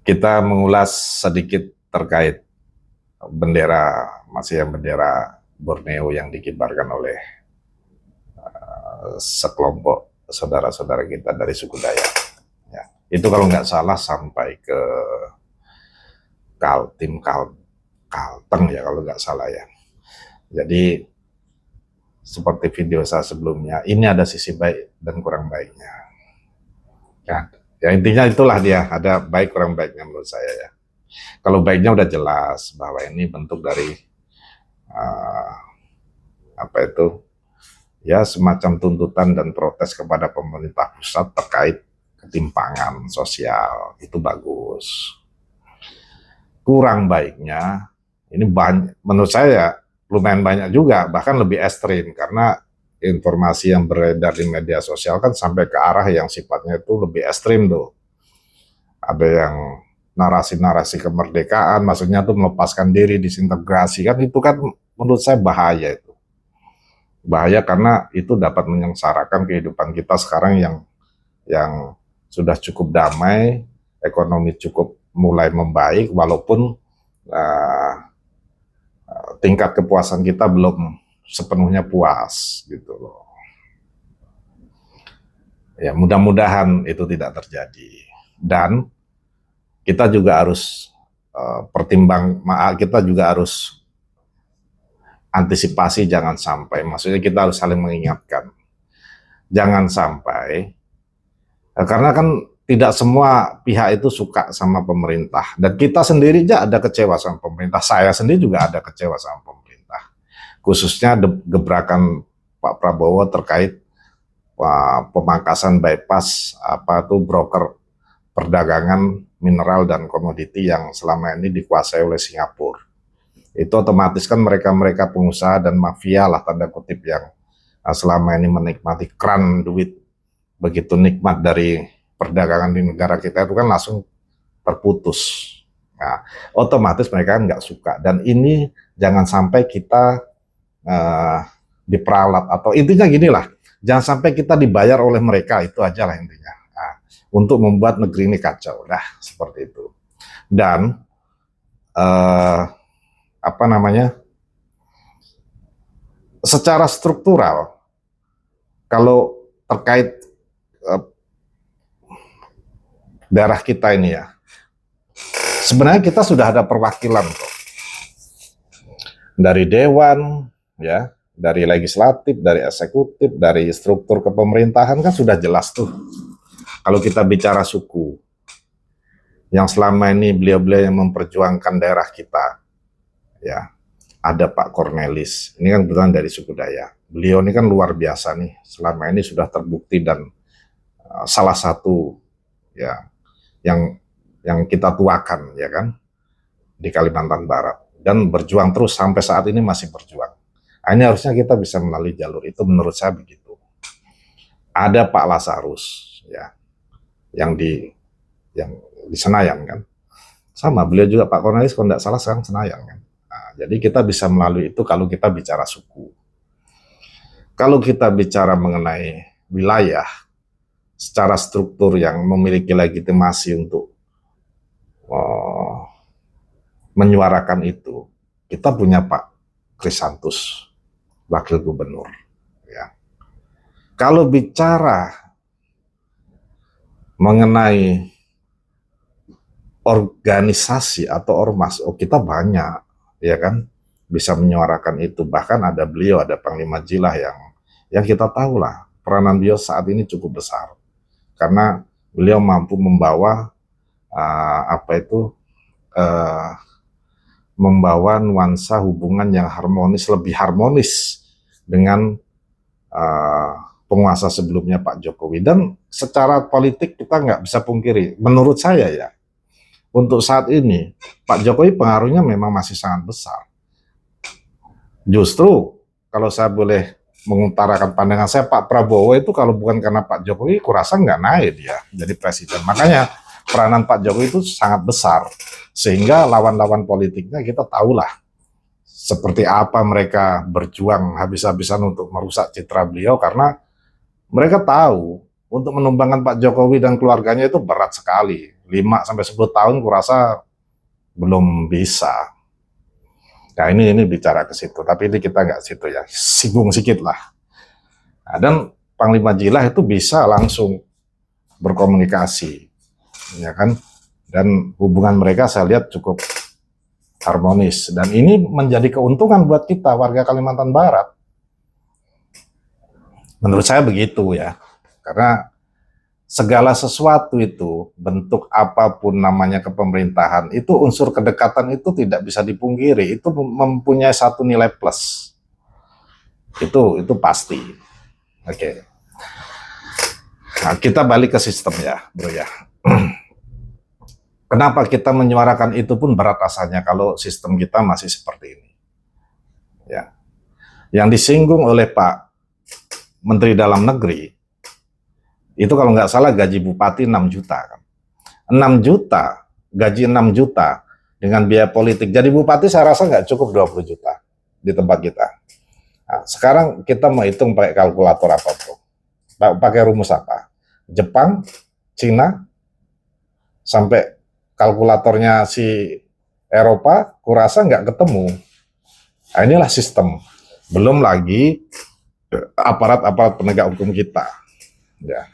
Kita mengulas sedikit terkait bendera Borneo yang dikibarkan oleh sekelompok saudara-saudara kita dari suku Dayak. Ya. Itu kalau nggak salah sampai ke Kalteng ya kalau nggak salah ya. Jadi seperti video saya sebelumnya, ini ada sisi baik dan kurang baiknya. Ya intinya itulah dia, ada baik kurang baiknya menurut saya ya. Kalau baiknya udah jelas bahwa ini bentuk dari uh, apa itu ya semacam tuntutan dan protes kepada pemerintah pusat terkait ketimpangan sosial, itu bagus. Kurang baiknya ini banyak, menurut saya lumayan banyak juga, bahkan lebih ekstrim karena informasi yang beredar di media sosial kan sampai ke arah yang sifatnya itu lebih ekstrim tuh. Ada yang narasi-narasi kemerdekaan, maksudnya tuh melepaskan diri, disintegrasi, kan itu kan menurut saya bahaya itu. Bahaya karena itu dapat menyengsarakan kehidupan kita sekarang yang sudah cukup damai, ekonomi cukup mulai membaik, walaupun tingkat kepuasan kita belum sepenuhnya puas gitu loh. Ya mudah-mudahan itu tidak terjadi. Dan kita juga harus kita juga harus antisipasi jangan sampai, maksudnya kita harus saling mengingatkan. Jangan sampai, karena kan tidak semua pihak itu suka sama pemerintah. Dan kita sendiri aja ada kecewa sama pemerintah. Saya sendiri juga ada kecewa sama pemerintah. Khususnya gebrakan Pak Prabowo terkait pemangkasan bypass broker perdagangan mineral dan komoditi yang selama ini dikuasai oleh Singapura. Itu otomatis kan mereka-mereka pengusaha dan mafia lah tanda kutip yang selama ini menikmati keran duit begitu nikmat dari perdagangan di negara kita itu kan langsung terputus. Nah, otomatis mereka nggak suka. Dan ini jangan sampai kita diperalat, atau intinya gini lah, jangan sampai kita dibayar oleh mereka, itu aja lah intinya. Nah, untuk membuat negeri ini kacau, nah seperti itu. Dan secara struktural, kalau terkait daerah kita ini ya, sebenarnya kita sudah ada perwakilan kok. Dari dewan, ya, dari legislatif, dari eksekutif, dari struktur kepemerintahan kan sudah jelas tuh. Kalau kita bicara suku, yang selama ini beliau-beliau yang memperjuangkan daerah kita, ya, ada Pak Cornelis, ini kan kebetulan dari suku Dayak. Beliau ini kan luar biasa nih, selama ini sudah terbukti dan salah satu ya yang kita tuakan ya kan di Kalimantan Barat, dan berjuang terus sampai saat ini masih berjuang. Nah, ini harusnya kita bisa melalui jalur itu, menurut saya begitu. Ada Pak Lasarus ya yang di Senayan kan, sama beliau juga Pak Cornelis kalau tidak salah sekarang Senayan kan. Nah, jadi kita bisa melalui itu kalau kita bicara suku. Kalau kita bicara mengenai wilayah secara struktur yang memiliki legitimasi untuk menyuarakan itu, kita punya Pak Krisantus, Wakil Gubernur. Ya. Kalau bicara mengenai organisasi atau ormas, kita banyak, ya kan, bisa menyuarakan itu. Bahkan ada beliau, ada Panglima Jilah yang kita tahu lah, peranan beliau saat ini cukup besar. Karena beliau mampu membawa membawa nuansa hubungan yang harmonis, lebih harmonis dengan penguasa sebelumnya Pak Jokowi. Dan secara politik kita nggak bisa pungkiri, menurut saya ya, untuk saat ini Pak Jokowi pengaruhnya memang masih sangat besar. Justru kalau saya boleh mengutarakan pandangan saya, Pak Prabowo itu kalau bukan karena Pak Jokowi, kurasa nggak naik dia jadi presiden. Makanya peranan Pak Jokowi itu sangat besar, sehingga lawan-lawan politiknya kita tahulah seperti apa mereka berjuang habis-habisan untuk merusak citra beliau, karena mereka tahu untuk menumbangkan Pak Jokowi dan keluarganya itu berat sekali. 5 sampai 10 tahun kurasa belum bisa. Nah ini bicara ke situ, tapi ini kita nggak situ ya, singgung sedikit lah. Nah, dan Panglima Jilah itu bisa langsung berkomunikasi, ya kan? Dan hubungan mereka saya lihat cukup harmonis. Dan ini menjadi keuntungan buat kita warga Kalimantan Barat. Menurut saya begitu ya, karena segala sesuatu itu, bentuk apapun namanya kepemerintahan, itu unsur kedekatan itu tidak bisa dipungkiri, itu mempunyai satu nilai plus. Itu pasti. Oke. Nah, kita balik ke sistem ya, bro ya. Kenapa kita menyuarakan itu pun berat rasanya kalau sistem kita masih seperti ini. Ya. Yang disinggung oleh Pak Menteri Dalam Negeri, itu kalau nggak salah gaji bupati 6 juta. Kan? 6 juta, gaji 6 juta dengan biaya politik. Jadi bupati saya rasa nggak cukup 20 juta di tempat kita. Nah, sekarang kita mau hitung pakai kalkulator apa, bro? Pakai rumus apa? Jepang, Cina, sampai kalkulatornya si Eropa, kurasa nggak ketemu. Nah, inilah sistem. Belum lagi aparat-aparat penegak hukum kita. Ya.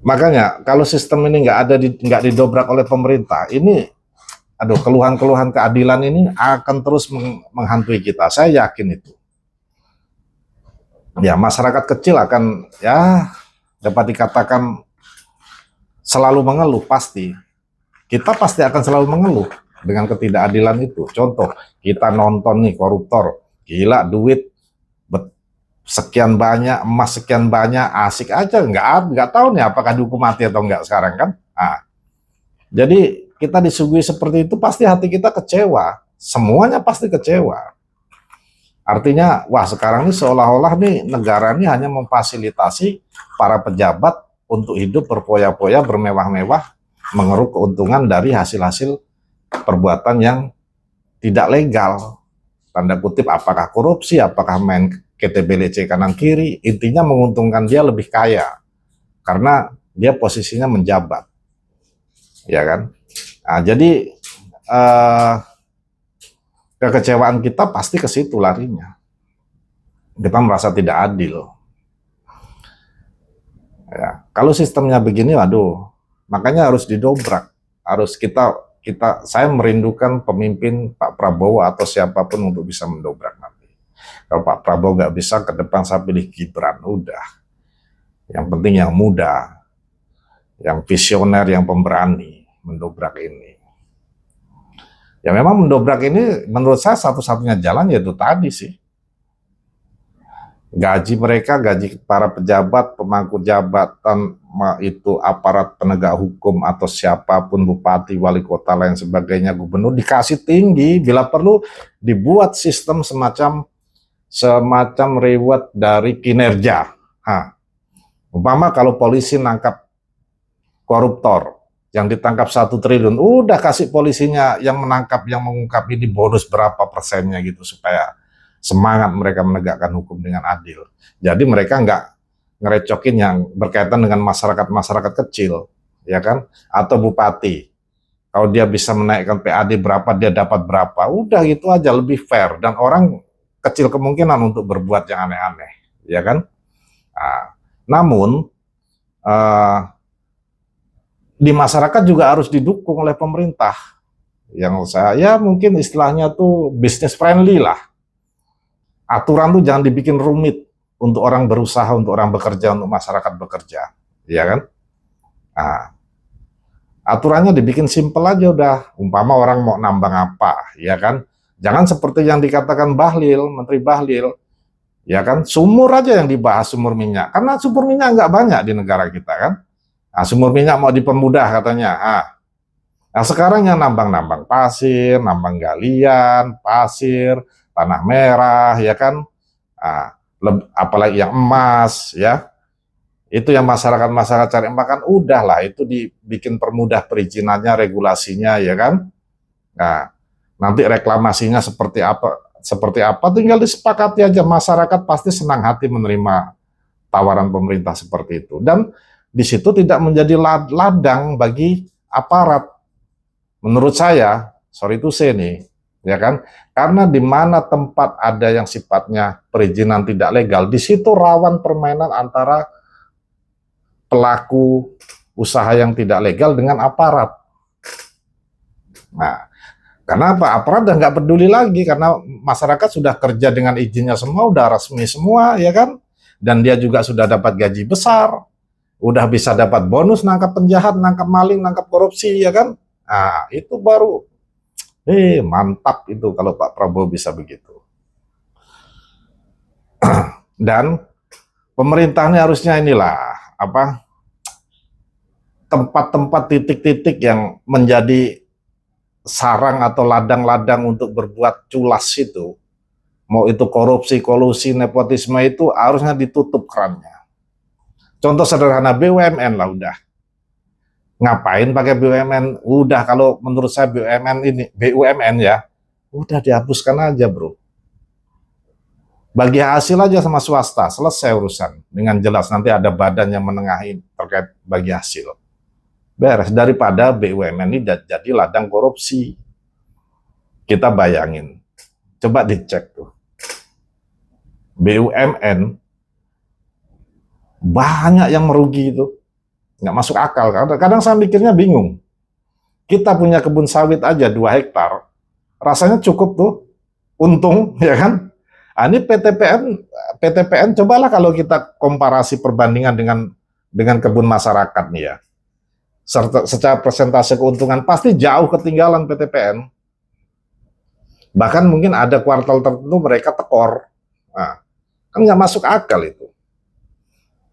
Makanya kalau sistem ini nggak didobrak oleh pemerintah, ini keluhan-keluhan keadilan ini akan terus menghantui kita. Saya yakin itu. Ya, masyarakat kecil akan ya dapat dikatakan selalu mengeluh pasti. Kita pasti akan selalu mengeluh dengan ketidakadilan itu. Contoh, kita nonton nih koruptor, gila duit sekian banyak, emas sekian banyak, asik aja, nggak tahu nih apakah dihukum mati atau nggak sekarang kan. Nah, jadi kita disuguhi seperti itu pasti hati kita kecewa, semuanya pasti kecewa. Artinya, wah sekarang ini seolah-olah nih negara ini hanya memfasilitasi para pejabat untuk hidup berpoya-poya, bermewah-mewah, mengeruk keuntungan dari hasil-hasil perbuatan yang tidak legal. Tanda kutip, apakah korupsi, apakah main KTBLC kanan kiri, intinya menguntungkan dia lebih kaya karena dia posisinya menjabat, ya kan? Nah, jadi kekecewaan kita pasti ke situ larinya. Kita merasa tidak adil. Ya, kalau sistemnya begini, waduh, makanya harus didobrak. Harus saya merindukan pemimpin Pak Prabowo atau siapapun untuk bisa mendobrak nanti. Kalau Pak Prabowo nggak bisa, ke depan saya pilih Gibran, udah. Yang penting yang muda, yang visioner, yang pemberani mendobrak ini. Ya memang mendobrak ini menurut saya satu-satunya jalan yaitu tadi sih. Gaji mereka, gaji para pejabat, pemangku jabatan, itu aparat penegak hukum atau siapapun, bupati, wali kota, lain sebagainya, gubernur, dikasih tinggi, bila perlu dibuat sistem semacam reward dari kinerja. Umpama kalau polisi nangkap koruptor, yang ditangkap 1 triliun, udah kasih polisinya yang menangkap, yang mengungkap ini bonus berapa persennya gitu, supaya semangat mereka menegakkan hukum dengan adil. Jadi mereka nggak ngerecokin yang berkaitan dengan masyarakat kecil, ya kan? Atau bupati, kalau dia bisa menaikkan PAD berapa, dia dapat berapa, udah gitu aja, lebih fair, dan orang kecil kemungkinan untuk berbuat yang aneh-aneh, ya kan? Nah, namun di masyarakat juga harus didukung oleh pemerintah. Yang saya mungkin istilahnya tuh business friendly lah. Aturan tuh jangan dibikin rumit untuk orang berusaha, untuk orang bekerja, untuk masyarakat bekerja, ya kan? Nah, aturannya dibikin simple aja udah. Umpama orang mau nambang apa, ya kan? Jangan seperti yang dikatakan Bahlil, Menteri Bahlil, ya kan? Sumur aja yang dibahas, sumur minyak. Karena sumur minyak nggak banyak di negara kita kan? Nah, sumur minyak mau dipermudah katanya. Nah, sekarang yang nambang-nambang pasir, nambang galian, pasir, tanah merah, ya kan? Nah, apalagi yang emas, ya. Itu yang masyarakat cari makan, udahlah, itu dibikin permudah perizinannya, regulasinya, ya kan? Nah, nanti reklamasinya seperti apa, seperti apa, tinggal disepakati aja. Masyarakat pasti senang hati menerima tawaran pemerintah seperti itu. Dan di situ tidak menjadi ladang bagi aparat. Menurut saya, sorry to say nih, ya kan? Karena di mana tempat ada yang sifatnya perizinan tidak legal, di situ rawan permainan antara pelaku usaha yang tidak legal dengan aparat. Nah, kenapa? Aparat udah nggak peduli lagi karena masyarakat sudah kerja dengan izinnya semua, udah resmi semua, ya kan? Dan dia juga sudah dapat gaji besar, udah bisa dapat bonus nangkap penjahat, nangkap maling, nangkap korupsi, ya kan? Nah, itu baru mantap itu kalau Pak Prabowo bisa begitu. Dan pemerintahnya harusnya inilah apa? Tempat-tempat titik-titik yang menjadi sarang atau ladang-ladang untuk berbuat culas itu, mau itu korupsi, kolusi, nepotisme itu harusnya ditutup kerannya. Contoh sederhana BUMN lah udah. Ngapain pakai BUMN? Udah kalau menurut saya BUMN ya, udah dihapuskan aja bro. Bagi hasil aja sama swasta, selesai urusan. Dengan jelas nanti ada badan yang menengahi terkait bagi hasil. Beres, daripada BUMN ini jadi ladang korupsi. Kita bayangin, coba dicek tuh. BUMN banyak yang merugi itu. Nggak masuk akal. Kadang saya mikirnya bingung. Kita punya kebun sawit aja 2 hektar, rasanya cukup tuh, untung, ya kan? Nah, ini PTPN cobalah kalau kita komparasi perbandingan dengan kebun masyarakat nih ya. Secara persentase keuntungan pasti jauh ketinggalan PTPN. Bahkan mungkin ada kuartal tertentu mereka tekor. Nah, kan nggak masuk akal itu.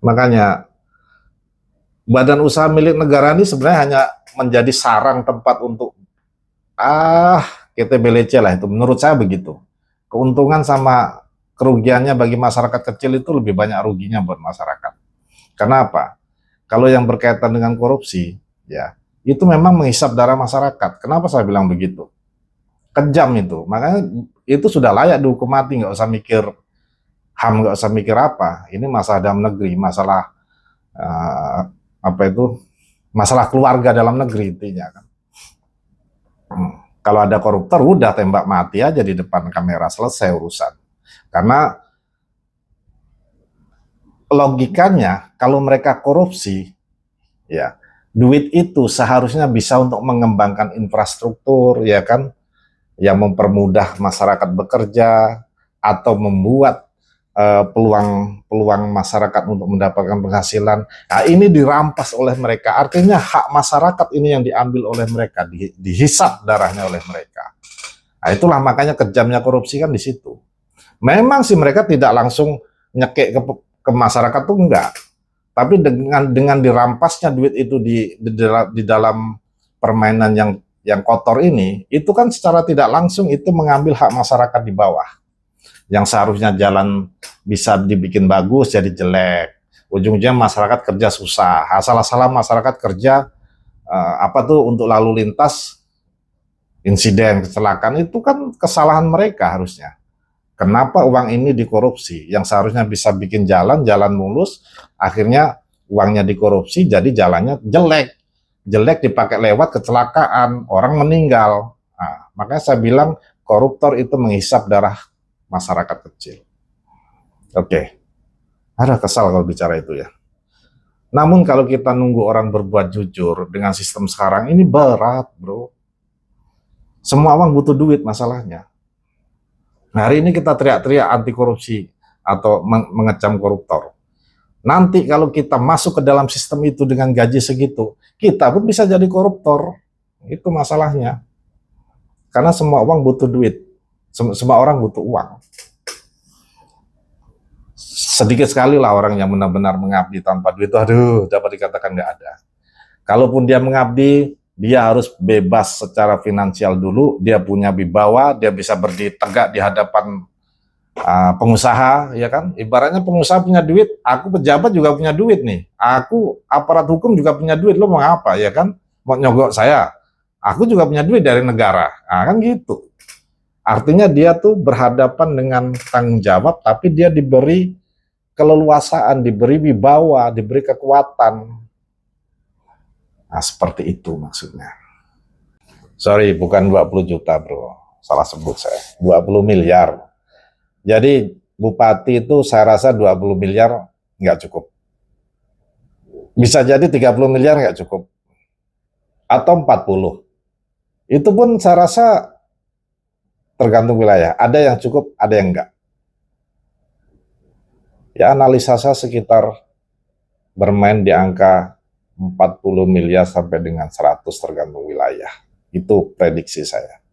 Makanya badan usaha milik negara ini sebenarnya hanya menjadi sarang tempat untuk KTBLC lah itu. Menurut saya begitu. Keuntungan sama kerugiannya bagi masyarakat kecil itu lebih banyak ruginya buat masyarakat. Kenapa? Kalau yang berkaitan dengan korupsi, ya itu memang menghisap darah masyarakat. Kenapa saya bilang begitu? Kejam itu. Makanya itu sudah layak dihukum mati. Nggak usah mikir HAM, nggak usah mikir apa. Ini masalah dalam negeri, masalah masalah keluarga dalam negeri intinya kan. Kalau ada koruptor udah tembak mati aja di depan kamera, selesai urusan. Karena logikanya kalau mereka korupsi, ya duit itu seharusnya bisa untuk mengembangkan infrastruktur, ya kan, yang mempermudah masyarakat bekerja atau membuat peluang masyarakat untuk mendapatkan penghasilan. Nah, ini dirampas oleh mereka. Artinya hak masyarakat ini yang diambil oleh mereka, dihisap darahnya oleh mereka. Nah, itulah makanya kejamnya korupsi kan di situ. Memang sih mereka tidak langsung nyekek ke masyarakat tuh enggak. Tapi dengan dirampasnya duit itu di dalam permainan yang kotor ini, itu kan secara tidak langsung itu mengambil hak masyarakat di bawah. Yang seharusnya jalan bisa dibikin bagus jadi jelek. Ujung-ujungnya masyarakat kerja susah. Asal-asalan masyarakat kerja untuk lalu lintas, insiden, kecelakaan itu kan kesalahan mereka harusnya. Kenapa uang ini dikorupsi? Yang seharusnya bisa bikin jalan mulus, akhirnya uangnya dikorupsi jadi jalannya jelek. Jelek dipakai lewat kecelakaan, orang meninggal. Nah, makanya saya bilang koruptor itu menghisap darah masyarakat kecil. Oke. Ada kesal kalau bicara itu ya. Namun kalau kita nunggu orang berbuat jujur dengan sistem sekarang ini berat, bro. Semua orang butuh duit masalahnya. Nah, hari ini kita teriak-teriak anti korupsi atau mengecam koruptor. Nanti kalau kita masuk ke dalam sistem itu dengan gaji segitu, kita pun bisa jadi koruptor. Itu masalahnya. Karena semua orang butuh duit. Semua orang butuh uang. Sedikit sekali lah orang yang benar-benar mengabdi tanpa duit itu, dapat dikatakan nggak ada. Kalaupun dia mengabdi, dia harus bebas secara finansial dulu, dia punya wibawa, dia bisa berdiri tegak di hadapan pengusaha, ya kan? Ibaratnya pengusaha punya duit, aku pejabat juga punya duit nih. Aku aparat hukum juga punya duit, lo mau apa, ya kan? Mau nyogok saya? Aku juga punya duit dari negara, nah, kan gitu. Artinya dia tuh berhadapan dengan tanggung jawab, tapi dia diberi keleluasaan, diberi wibawa, diberi kekuatan. Nah, seperti itu maksudnya. Sorry, bukan 20 juta bro, salah sebut saya, 20 miliar. Jadi bupati itu saya rasa 20 miliar nggak cukup. Bisa jadi 30 miliar nggak cukup. Atau 40. Itu pun saya rasa tergantung wilayah. Ada yang cukup, ada yang enggak. Ya analisa saya sekitar bermain di angka 40 miliar sampai dengan 100 tergantung wilayah. Itu prediksi saya.